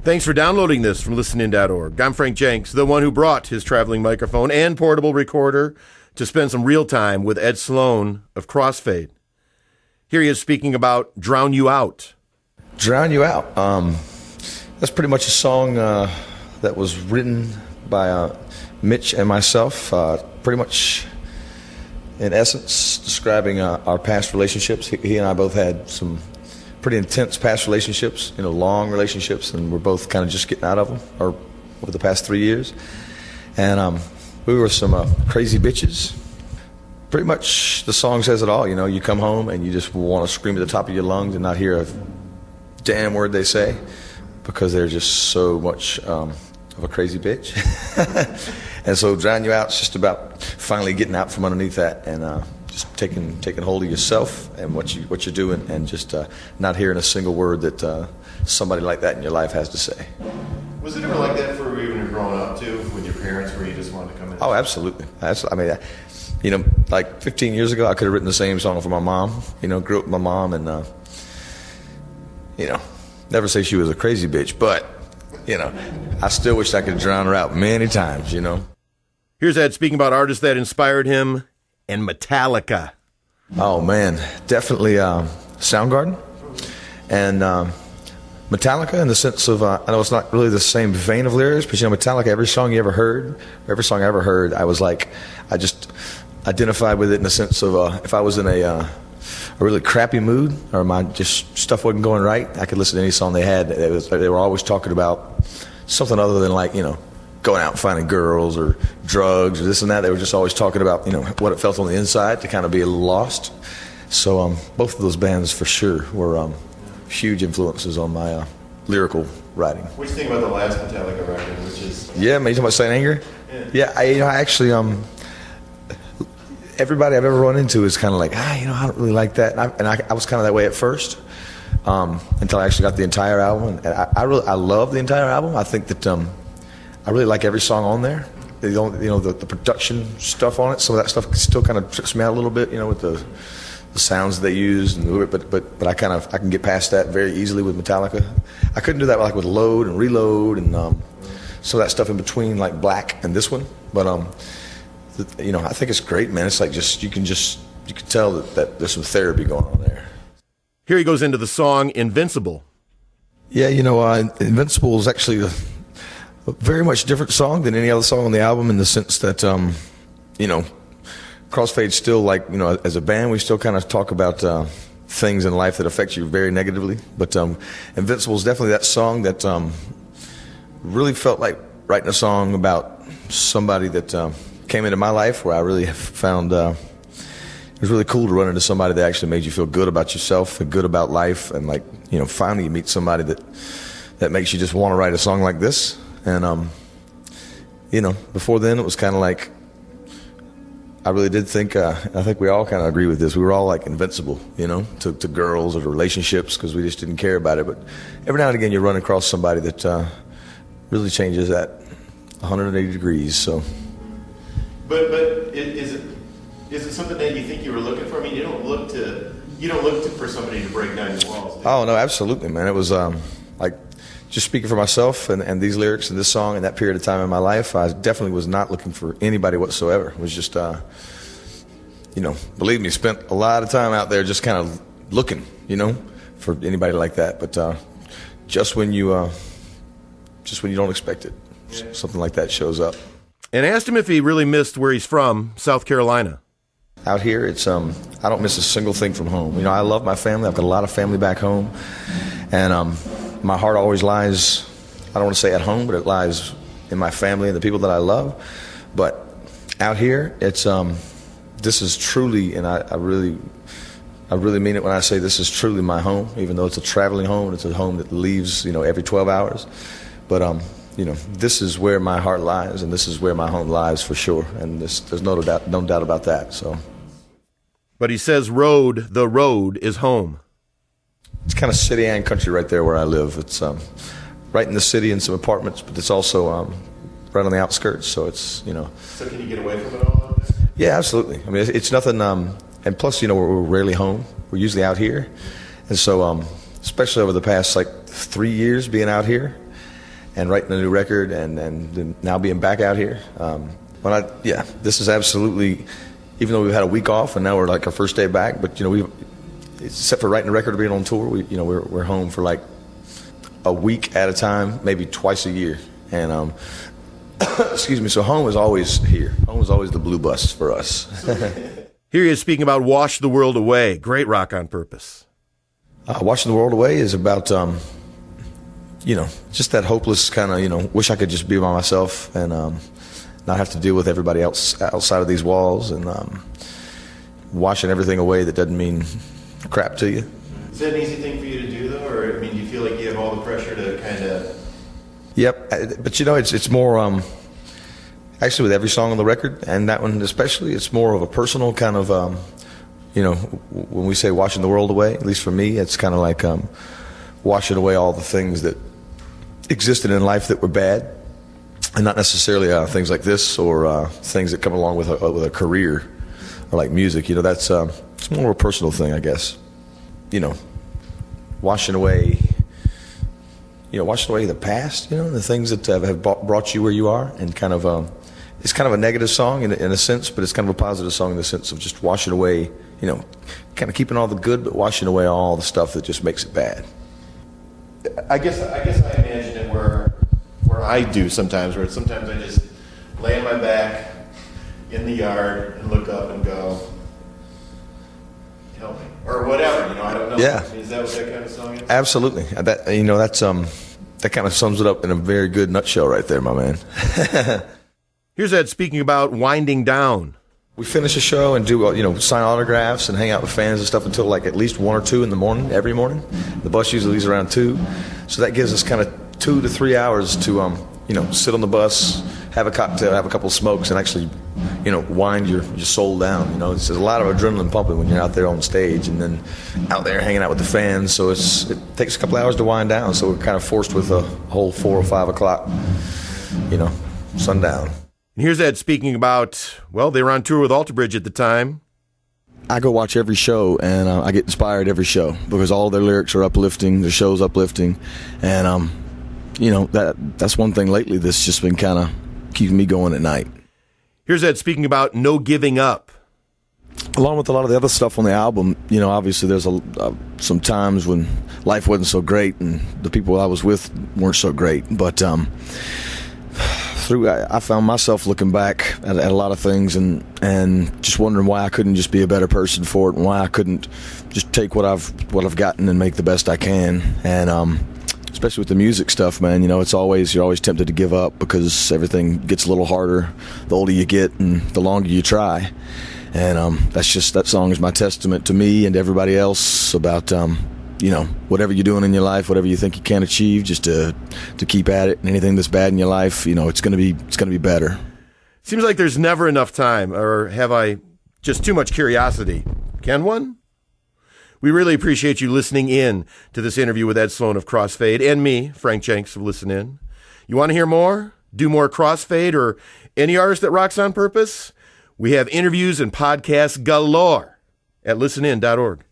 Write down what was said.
Thanks for downloading this from listenin.org. I'm Frank Jenks, the one who brought his traveling microphone and portable recorder to spend some real time with Ed Sloan of Crossfade. Here he is speaking about Drown You Out. Drown You Out. That's pretty much a song that was written by Mitch and myself, pretty much in essence describing our past relationships. He and I both had some pretty intense past relationships, long relationships, and we're both kind of just getting out of them over the past 3 years. And we were some crazy bitches. Pretty much the song says it all. You come home and you just want to scream at the top of your lungs and not hear a damn word they say because they're just so much of a crazy bitch. And so Drown You Out is just about finally getting out from underneath that and just taking hold of yourself and what you're doing, and just not hearing a single word that somebody like that in your life has to say. Was it ever like that for you when you were growing up too, with your parents, where you just wanted to come in? Oh, absolutely. Like 15 years ago, I could have written the same song for my mom. Grew up with my mom, and never say she was a crazy bitch, but I still wish I could drown her out many times. Here's Ed speaking about artists that inspired him. And Metallica. Oh man, definitely Soundgarden, and Metallica in the sense of I know it's not really the same vein of lyrics, but Metallica. Every song I ever heard, I was like, I just identified with it in the sense of if I was in a really crappy mood or my just stuff wasn't going right, I could listen to any song they had. They were always talking about something other than going out and finding girls or drugs or this and that. They were just always talking about, what it felt on the inside to kind of be a little lost. So both of those bands for sure were huge influences on my lyrical writing. What do you think about the last Metallica record, which is... Yeah, man, you talking about Saint Anger? Yeah, I actually, everybody I've ever run into is kind of like, I don't really like that. And I was kind of that way at first until I actually got the entire album. And I love the entire album. I think that... I really like every song on there. The production stuff on it. Some of that stuff still kind of trips me out a little bit, with the sounds they use. But I can get past that very easily with Metallica. I couldn't do that with Load and Reload and some of that stuff in between, like Black and this one. But I think it's great, man. It's like you can tell that there's some therapy going on there. Here he goes into the song "Invincible." Yeah, Invincible is actually a very much different song than any other song on the album, in the sense that, Crossfade still, as a band, we still kind of talk about things in life that affect you very negatively. But Invincible is definitely that song that really felt like writing a song about somebody that came into my life, where I really found it was really cool to run into somebody that actually made you feel good about yourself and good about life. And finally you meet somebody that makes you just want to write a song like this. And, before then it was kind of like, I really did think, I think we all kind of agree with this. We were all like invincible, to girls or to relationships, because we just didn't care about it. But every now and again you run across somebody that really changes that 180 degrees. So. But is it something that you think you were looking for? I mean, you don't look for somebody to break down your walls. Oh no, absolutely, man. It was just speaking for myself and these lyrics and this song and that period of time in my life, I definitely was not looking for anybody whatsoever. It was just, believe me, spent a lot of time out there just kind of looking, for anybody like that. But just when you don't expect it, something like that shows up. And asked him if he really missed where he's from, South Carolina. Out here, it's I don't miss a single thing from home. I love my family. I've got a lot of family back home, and my heart always lies, I don't want to say at home, but it lies in my family and the people that I love. But out here, it's this is truly, and I really mean it when I say this is truly my home, even though it's a traveling home. It's a home that leaves, every 12 hours. But this is where my heart lies, and this is where my home lies for sure. And there's no doubt about that. So. But he says the road is home. It's kind of city and country right there where I live. It's right in the city in some apartments, but it's also right on the outskirts. So it's, So can you get away from it all out there? Yeah, absolutely. I mean, it's nothing. And plus, we're rarely home. We're usually out here. And so, especially over the past 3 years being out here, and writing a new record, and then now being back out here. This is absolutely, even though we've had a week off and now we're like our first day back, but except for writing a record or being on tour, we're home for like a week at a time, maybe twice a year, and excuse me. So home is always here. Home is always the blue bus for us. Here he is speaking about "Wash the World Away." Great rock on purpose. Washing the World Away is about, just that hopeless kind of, wish I could just be by myself and not have to deal with everybody else outside of these walls, and washing everything away that doesn't mean crap to you. Is that an easy thing for you to do, though? Or, do you feel like you have all the pressure to kind of... Yep, but it's more, actually with every song on the record, and that one especially, it's more of a personal kind of, when we say washing the world away, at least for me, it's kind of like washing away all the things that existed in life that were bad, and not necessarily things like this or things that come along with a career or like music. That's it's more of a personal thing, I guess. Washing away the past, the things that have brought you where you are, and kind of it's kind of a negative song in a sense, but it's kind of a positive song in the sense of just washing away, kind of keeping all the good, but washing away all the stuff that just makes it bad. I guess I imagine it where I do sometimes, where sometimes I just lay on my back in the yard and look up and go, help me, or whatever, I don't know. Yeah. Is that what that kind of song is? Absolutely. That kind of sums it up in a very good nutshell right there, my man. Here's Ed speaking about winding down. We finish a show and do, sign autographs and hang out with fans and stuff until like at least 1 or 2 in the morning, every morning. The bus usually leaves around 2. So that gives us kind of 2 to 3 hours to, sit on the bus, have a cocktail, have a couple of smokes, and actually, wind your soul down. There's a lot of adrenaline pumping when you're out there on stage and then out there hanging out with the fans. So it takes a couple of hours to wind down. So we're kind of forced with a whole 4 or 5 o'clock, sundown. And here's Ed speaking about, they were on tour with Alter Bridge at the time. I go watch every show, and I get inspired every show because all their lyrics are uplifting, the show's uplifting, and that's one thing lately that's just been kind of keeping me going at night. Here's Ed speaking about no giving up. Along with a lot of the other stuff on the album, obviously there's some times when life wasn't so great and the people I was with weren't so great, but I found myself looking back at a lot of things and just wondering why I couldn't just be a better person for it, and why I couldn't just take what I've gotten and make the best I can. And especially with the music stuff, man, you're always tempted to give up because everything gets a little harder the older you get and the longer you try. And that song is my testament to me and everybody else about whatever you're doing in your life, whatever you think you can achieve, just to keep at it. And anything that's bad in your life, it's gonna be better. Seems like there's never enough time, or have I just too much curiosity? Can one? We really appreciate you listening in to this interview with Ed Sloan of Crossfade, and me, Frank Jenks of Listen In. You want to hear more? Do more Crossfade or any artist that rocks on purpose? We have interviews and podcasts galore at listenin.org.